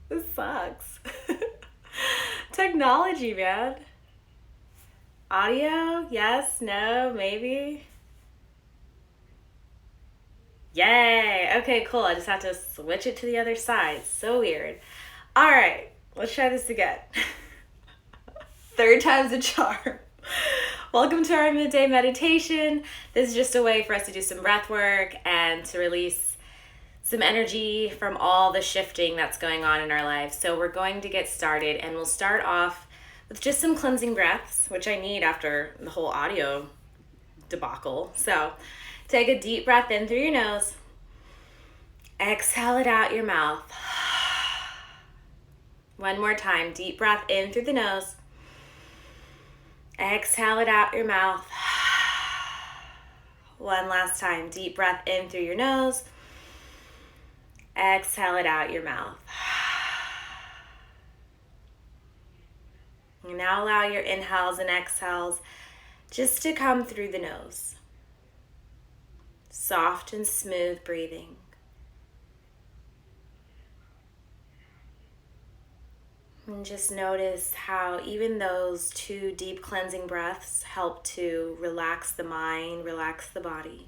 This sucks. Technology, man. Audio? Yes, no, maybe. Yay! Okay, cool. I just have to switch it to the other side. So weird. All right, let's try this again. Third time's a charm. Welcome to our midday meditation. This is just a way for us to do some breath work and to release some energy from all the shifting that's going on in our life. So we're going to get started, and we'll start off with just some cleansing breaths, which I need after the whole audio debacle. So take a deep breath in through your nose. Exhale it out your mouth. One more time. Deep breath in through the nose. Exhale it out your mouth. One last time. Deep breath in through your nose. Exhale it out your mouth. And now allow your inhales and exhales just to come through the nose. Soft and smooth breathing. And just notice how even those two deep cleansing breaths help to relax the mind, relax the body.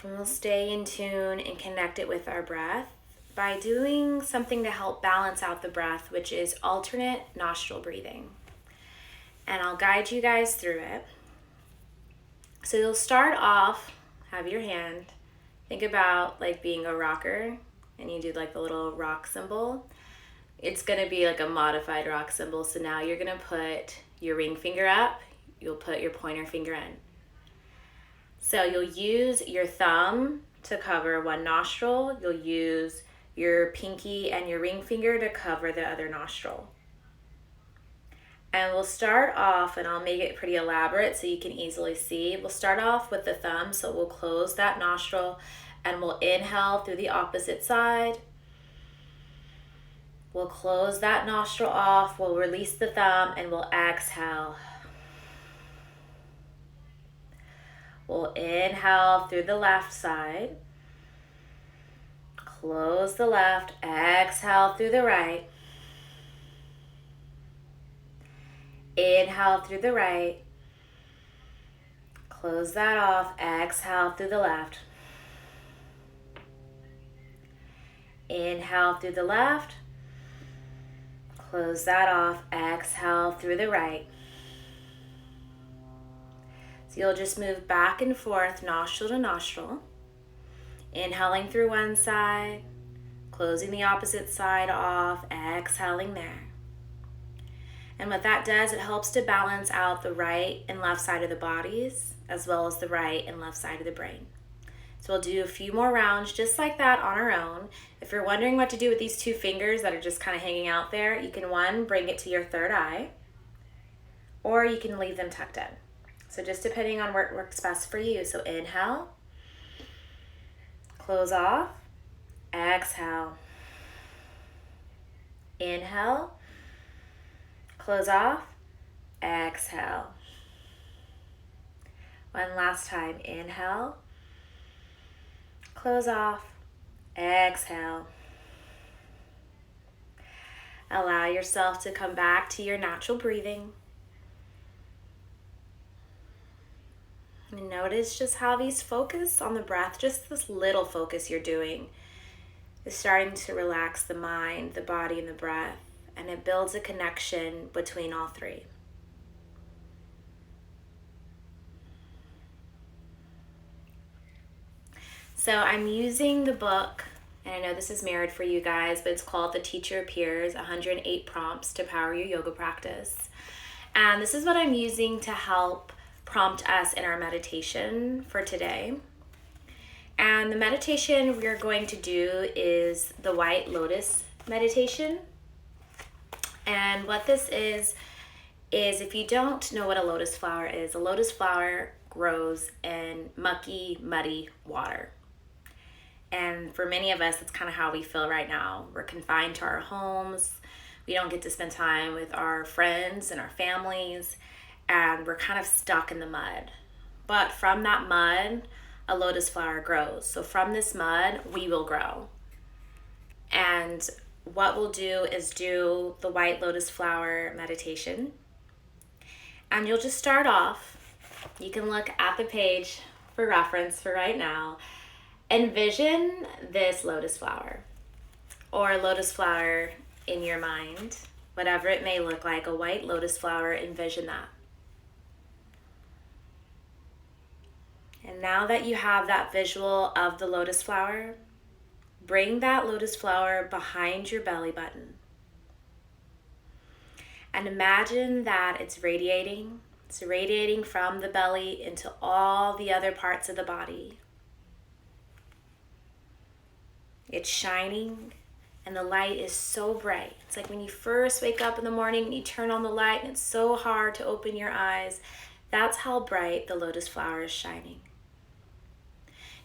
And we'll stay in tune and connect it with our breath by doing something to help balance out the breath, which is alternate nostril breathing. And I'll guide you guys through it. So you'll start off, have your hand, think about like being a rocker, and you do like the little rock symbol. It's gonna be like a modified rock symbol. So now you're gonna put your ring finger up, you'll put your pointer finger in. So you'll use your thumb to cover one nostril, you'll use your pinky and your ring finger to cover the other nostril. And we'll start off, and I'll make it pretty elaborate so you can easily see. We'll start off with the thumb, so we'll close that nostril and we'll inhale through the opposite side. We'll close that nostril off, we'll release the thumb, and we'll exhale. We'll inhale through the left side. Close the left, exhale through the right. Inhale through the right. Close that off, exhale through the left. Inhale through the left. Close that off, exhale through the right. So you'll just move back and forth, nostril to nostril. Inhaling through one side, closing the opposite side off, exhaling there. And what that does, it helps to balance out the right and left side of the bodies, as well as the right and left side of the brain. So we'll do a few more rounds just like that on our own. If you're wondering what to do with these two fingers that are just kind of hanging out there, you can bring it to your third eye, or you can leave them tucked in. So just depending on what works best for you. So inhale, close off, exhale. Inhale, close off, exhale. One last time, inhale, close off, exhale. Allow yourself to come back to your natural breathing. And notice just how these focus on the breath, just this little focus you're doing, is starting to relax the mind, the body, and the breath. And it builds a connection between all three. So I'm using the book, and I know this is mirrored for you guys, but it's called The Teacher Appears, 108 Prompts to Power Your Yoga Practice. And this is what I'm using to help prompt us in our meditation for today. And the meditation we're going to do is the White Lotus meditation. And what this is if you don't know what a lotus flower is, a lotus flower grows in mucky, muddy water. And for many of us, that's kind of how we feel right now. We're confined to our homes. We don't get to spend time with our friends and our families. And we're kind of stuck in the mud. But from that mud, a lotus flower grows. So from this mud, we will grow. And what we'll do is do the white lotus flower meditation. And you'll just start off. You can look at the page for reference for right now. Envision this lotus flower, or a lotus flower in your mind, whatever it may look like, a white lotus flower, envision that. And now that you have that visual of the lotus flower, bring that lotus flower behind your belly button. And imagine that it's radiating. It's radiating from the belly into all the other parts of the body. It's shining, and the light is so bright. It's like when you first wake up in the morning and you turn on the light and it's so hard to open your eyes. That's how bright the lotus flower is shining.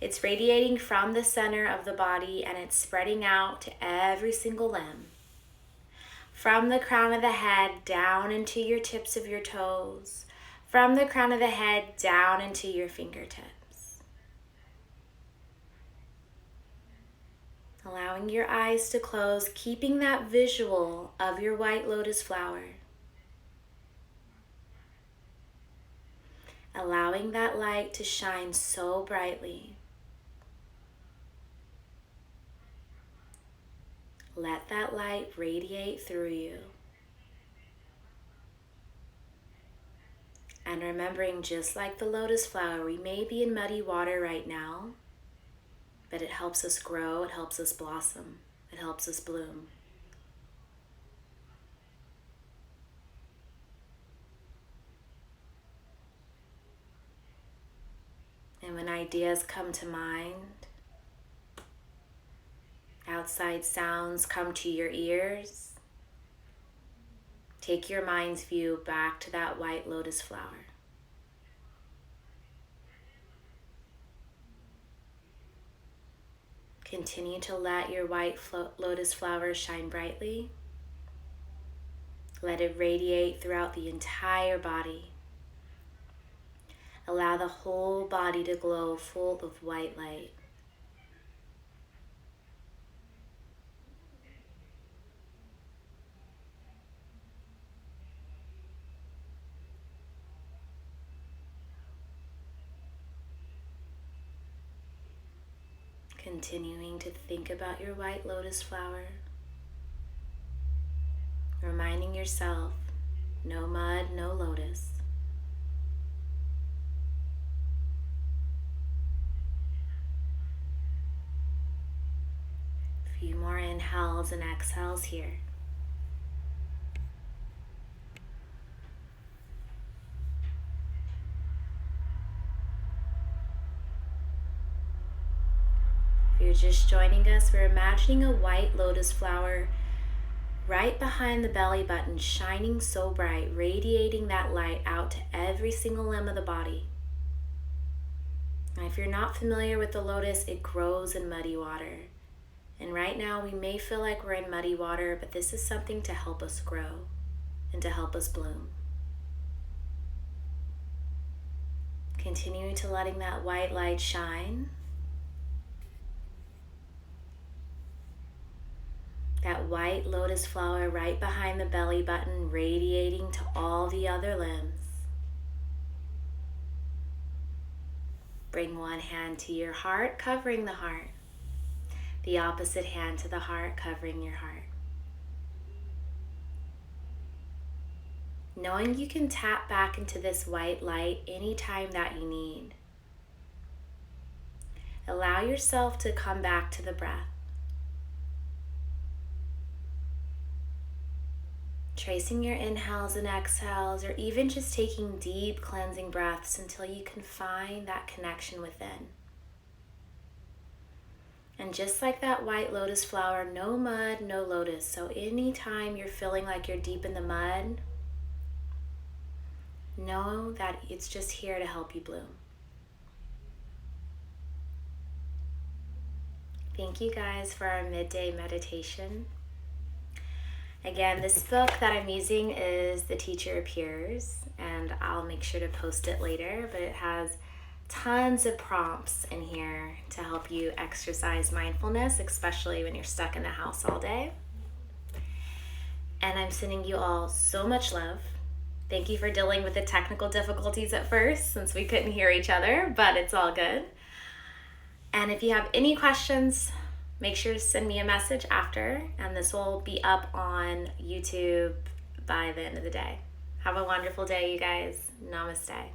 It's radiating from the center of the body, and it's spreading out to every single limb. From the crown of the head down into your tips of your toes. From the crown of the head down into your fingertips. Allowing your eyes to close, keeping that visual of your white lotus flower. Allowing that light to shine so brightly. Let that light radiate through you. And remembering, just like the lotus flower, we may be in muddy water right now, but it helps us grow, it helps us blossom, it helps us bloom. And when ideas come to mind, outside sounds come to your ears, take your mind's view back to that white lotus flower. Continue to let your white lotus flower shine brightly. Let it radiate throughout the entire body. Allow the whole body to glow full of white light. Continuing to think about your white lotus flower, reminding yourself, no mud, no lotus. A few more inhales and exhales here. If you're just joining us, we're imagining a white lotus flower right behind the belly button, shining so bright, radiating that light out to every single limb of the body. Now, if you're not familiar with the lotus, it grows in muddy water. And right now we may feel like we're in muddy water, but this is something to help us grow and to help us bloom. Continuing to letting that white light shine. That white lotus flower right behind the belly button, radiating to all the other limbs. Bring one hand to your heart, covering the heart. The opposite hand to the heart, covering your heart. Knowing you can tap back into this white light anytime that you need. Allow yourself to come back to the breath. Tracing your inhales and exhales, or even just taking deep cleansing breaths until you can find that connection within. And just like that white lotus flower, no mud, no lotus. So anytime you're feeling like you're deep in the mud, know that it's just here to help you bloom. Thank you guys for our midday meditation. Again, this book that I'm using is The Teacher Appears, and I'll make sure to post it later, but it has tons of prompts in here to help you exercise mindfulness, especially when you're stuck in the house all day. And I'm sending you all so much love. Thank you for dealing with the technical difficulties at first, since we couldn't hear each other, but it's all good. And if you have any questions, make sure to send me a message after, and this will be up on YouTube by the end of the day. Have a wonderful day, you guys. Namaste.